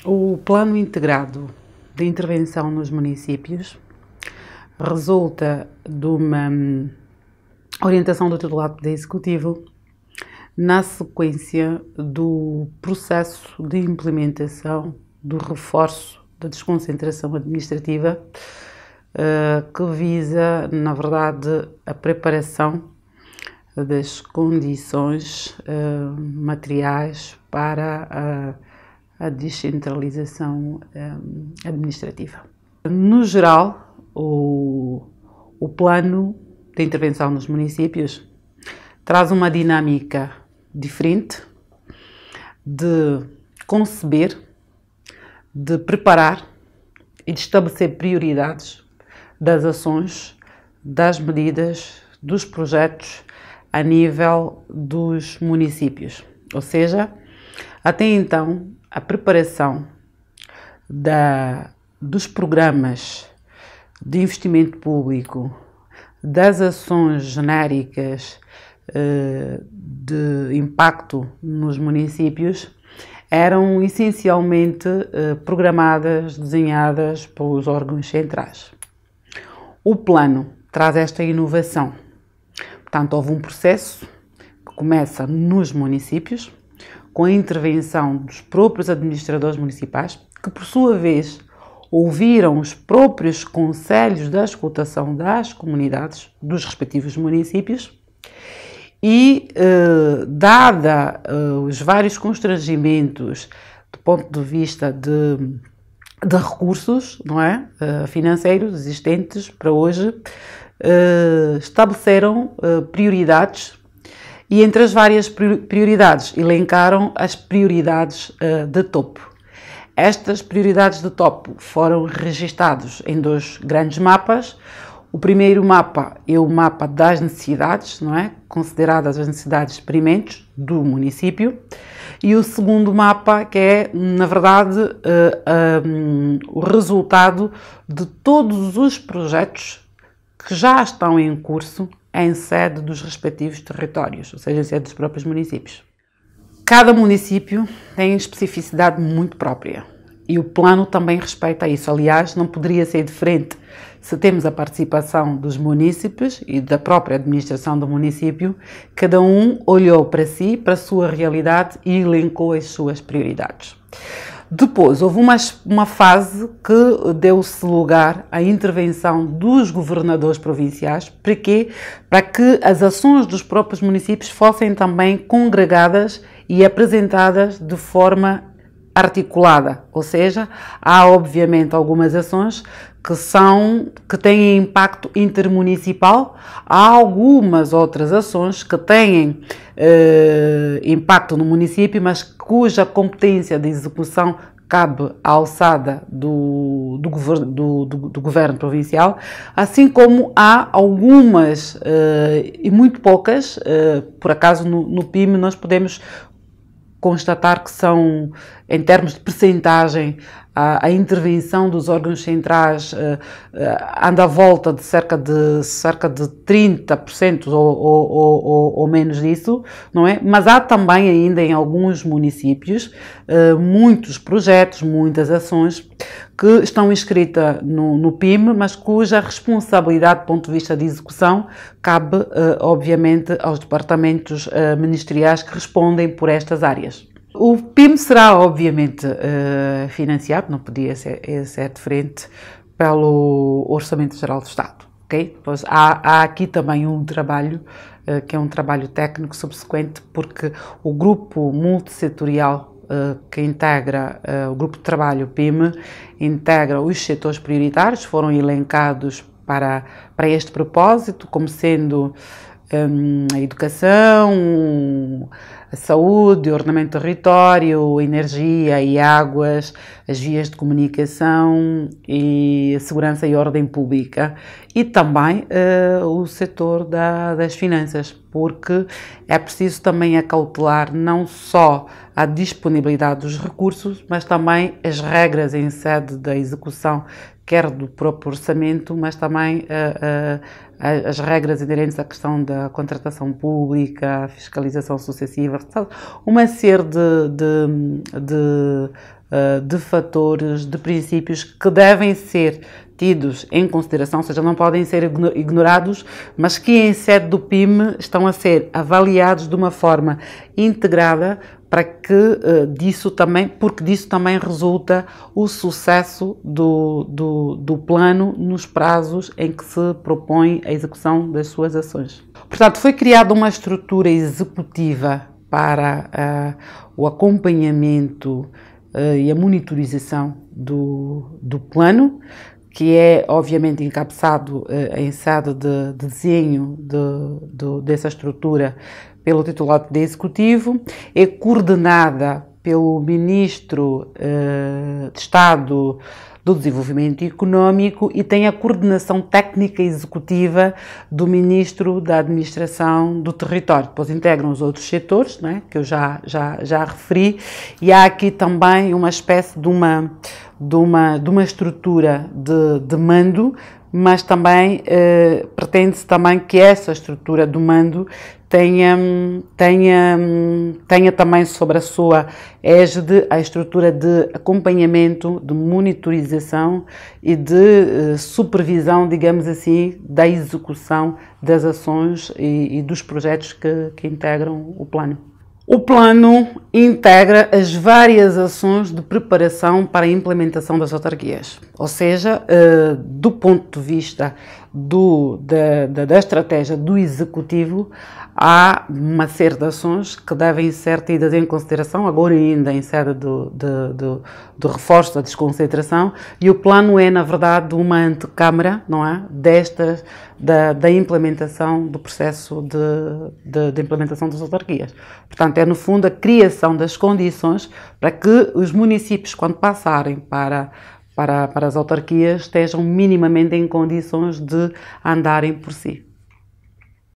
O Plano Integrado de Intervenção nos Municípios resulta de uma orientação do titular do Poder Executivo na sequência do processo de implementação do reforço da desconcentração administrativa que visa, na verdade, a preparação das condições materiais para a descentralização administrativa. No geral, o plano de intervenção nos municípios traz uma dinâmica diferente de conceber, de preparar e de estabelecer prioridades das ações, das medidas, dos projetos a nível dos municípios. Ou seja, até então, a preparação dos programas de investimento público, das ações genéricas de impacto nos municípios eram essencialmente programadas, desenhadas pelos órgãos centrais. O plano traz esta inovação. Portanto, houve um processo que começa nos municípios, com a intervenção dos próprios administradores municipais, que por sua vez ouviram os próprios conselhos da escutação das comunidades dos respectivos municípios e, dada os vários constrangimentos do ponto de vista de recursos, não é, financeiros existentes para hoje, estabeleceram prioridades. E entre as várias prioridades, elencaram as prioridades de topo. Estas prioridades de topo foram registadas em dois grandes mapas. O primeiro mapa é o mapa das necessidades, não é? Consideradas as necessidades experimentos do município. E o segundo mapa, que é, na verdade, o resultado de todos os projetos que já estão em curso em sede dos respectivos territórios, ou seja, em sede dos próprios municípios. Cada município tem especificidade muito própria e o plano também respeita isso. Aliás, não poderia ser diferente se temos a participação dos munícipes e da própria administração do município. Cada um olhou para si, para a sua realidade e elencou as suas prioridades. Depois, houve uma fase que deu-se lugar à intervenção dos governadores provinciais. Para quê? Para que as ações dos próprios municípios fossem também congregadas e apresentadas de forma articulada. Ou seja, há obviamente algumas ações que têm impacto intermunicipal, há algumas outras ações que têm impacto no município, mas cuja competência de execução cabe à alçada do governo provincial, assim como há algumas e muito poucas, por acaso no PIM nós podemos constatar que são, em termos de percentagem, a intervenção dos órgãos centrais anda à volta de cerca de 30% ou menos disso, não é? Mas há também ainda em alguns municípios muitos projetos, muitas ações que estão inscritas no PIM, mas cuja responsabilidade do ponto de vista de execução cabe, obviamente, aos departamentos ministeriais que respondem por estas áreas. O PIM será, obviamente, financiado, não podia ser diferente, pelo Orçamento Geral do Estado. Okay? Pois há aqui também um trabalho, que é um trabalho técnico subsequente, porque o grupo multissetorial que integra o grupo de trabalho PIM, integra os setores prioritários, foram elencados para este propósito, como sendo a educação, a saúde, o ordenamento do território, a energia e águas, as vias de comunicação e a segurança e ordem pública, e também o setor das finanças, porque é preciso também acautelar não só a disponibilidade dos recursos, mas também as regras em sede da execução, quer do próprio orçamento, mas também as regras inerentes à questão da contratação pública, a fiscalização sucessiva, uma série de de fatores, de princípios que devem ser tidos em consideração, ou seja, não podem ser ignorados, mas que em sede do PIM estão a ser avaliados de uma forma integrada para que porque disso também resulta o sucesso do plano nos prazos em que se propõe a execução das suas ações. Portanto, foi criada uma estrutura executiva para o acompanhamento e a monitorização do plano, que é obviamente encabeçado em sede de desenho dessa estrutura pelo titular de executivo, é coordenada pelo Ministro de Estado do Desenvolvimento Económico e tem a coordenação técnica executiva do Ministro da Administração do Território. Depois integram os outros setores, né, que eu já referi, e há aqui também uma espécie de uma estrutura de mando, mas também pretende-se também que essa estrutura do mando tenha também sobre a sua égide a estrutura de acompanhamento, de monitorização e de supervisão, digamos assim, da execução das ações e dos projetos que integram o plano. O plano integra as várias ações de preparação para a implementação das autarquias, ou seja, do ponto de vista da estratégia do executivo, há uma série de ações que devem ser tidas em consideração, agora ainda em sede do reforço da desconcentração, e o plano é, na verdade, uma antecâmara, não é? Da implementação do processo de implementação das autarquias. Portanto, é no fundo a criação das condições para que os municípios, quando passarem para as autarquias, estejam minimamente em condições de andarem por si.